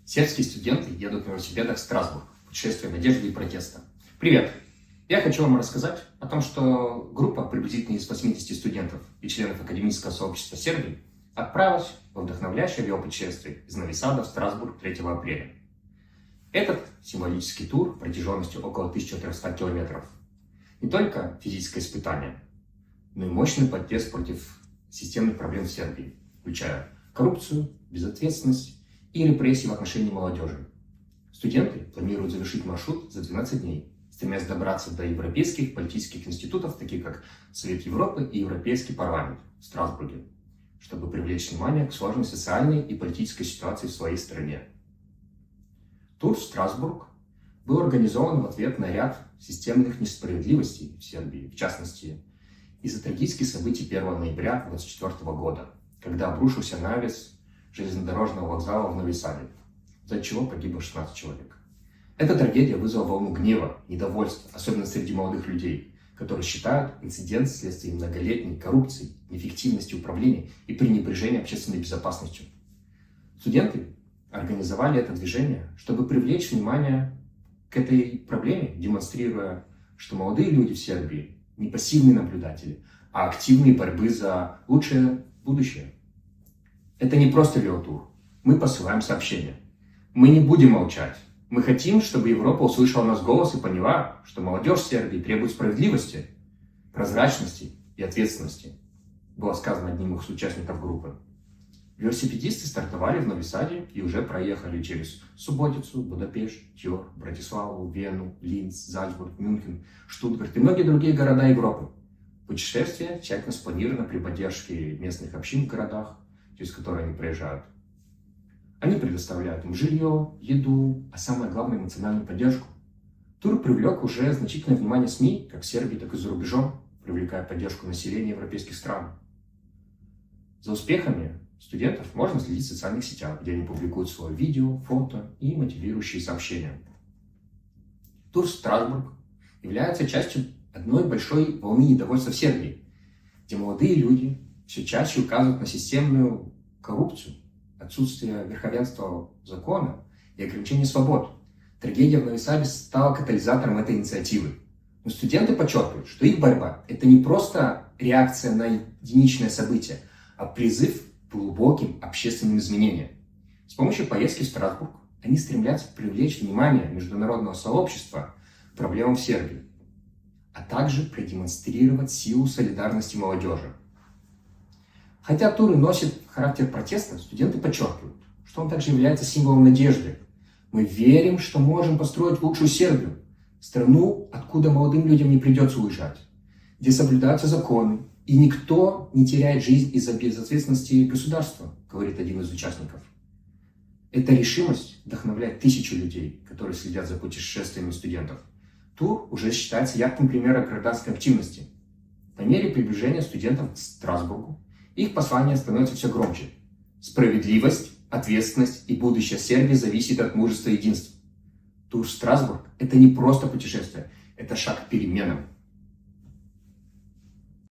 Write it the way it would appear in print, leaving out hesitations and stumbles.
Сербские студенты едут на велосипедах в Страсбург. Путешествие надежды и протеста. Привет! Я хочу вам рассказать о том, что группа приблизительно из 80 студентов и членов академического сообщества Сербии отправилась во вдохновляющее велопутешествие из Нови Сада в Страсбург 3 апреля. Этот символический тур протяженностью около 1300 километров не только физическое испытание, но и мощный протест против системных проблем в Сербии, включая коррупцию, безответственность и репрессии в отношении молодежи. Студенты планируют завершить маршрут за 12 дней, стремясь добраться до европейских политических институтов, таких как Совет Европы и Европейский парламент в Страсбурге, чтобы привлечь внимание к сложной социальной и политической ситуации в своей стране. Тур в Страсбург был организован в ответ на ряд системных несправедливостей в Сербии, в частности, из-за трагических событий 1 ноября 2024 года, когда обрушился навес железнодорожного вокзала в Нови Саде, из-за чего погибло 16 человек. Эта трагедия вызвала волну гнева, недовольства, особенно среди молодых людей, которые считают инцидент следствием многолетней коррупции, неэффективности управления и пренебрежения общественной безопасностью. Студенты организовали это движение, чтобы привлечь внимание к этой проблеме, демонстрируя, что молодые люди в Сербии не пассивные наблюдатели, а активные борьбы за лучшее будущее. Это не просто велотур. Мы посылаем сообщение. Мы не будем молчать. Мы хотим, чтобы Европа услышала наш голос и поняла, что молодежь в Сербии требует справедливости, прозрачности и ответственности, было сказано одним из участников группы. Велосипедисты стартовали в Нови Саде и уже проехали через Суботицу, Будапешт, Тьор, Братиславу, Вену, Линц, Зальцбург, Мюнхен, Штутгарт и многие другие города Европы. Путешествие тщательно спланировано при поддержке местных общин в городах, через которые они проезжают. Они предоставляют им жилье, еду, а самое главное эмоциональную поддержку. Тур привлек уже значительное внимание СМИ, как в Сербии, так и за рубежом, привлекая поддержку населения европейских стран. За успехами студентов можно следить в социальных сетях, где они публикуют свое видео, фото и мотивирующие сообщения. Тур в Страсбург является частью одной большой волны недовольства в Сербии, где молодые люди все чаще указывают на системную коррупцию, отсутствие верховенства закона и ограничение свобод. Трагедия в Нови Саде стала катализатором этой инициативы. Но студенты подчеркивают, что их борьба – это не просто реакция на единичное событие, а призыв к глубоким общественным изменениям. С помощью поездки в Страсбург они стремятся привлечь внимание международного сообщества к проблемам в Сербии, а также продемонстрировать силу солидарности молодежи. Хотя тур и носит характер протеста, студенты подчеркивают, что он также является символом надежды. Мы верим, что можем построить лучшую Сербию, страну, откуда молодым людям не придется уезжать, где соблюдаются законы, и никто не теряет жизнь из-за безответственности государства, говорит один из участников. Эта решимость вдохновляет тысячи людей, которые следят за путешествиями студентов. Тур уже считается ярким примером гражданской активности. По мере приближения студентов к Страсбургу их послание становится все громче. Справедливость, ответственность и будущее Сербии зависит от мужества и единства. Тур в Страсбург – это не просто путешествие, это шаг к переменам.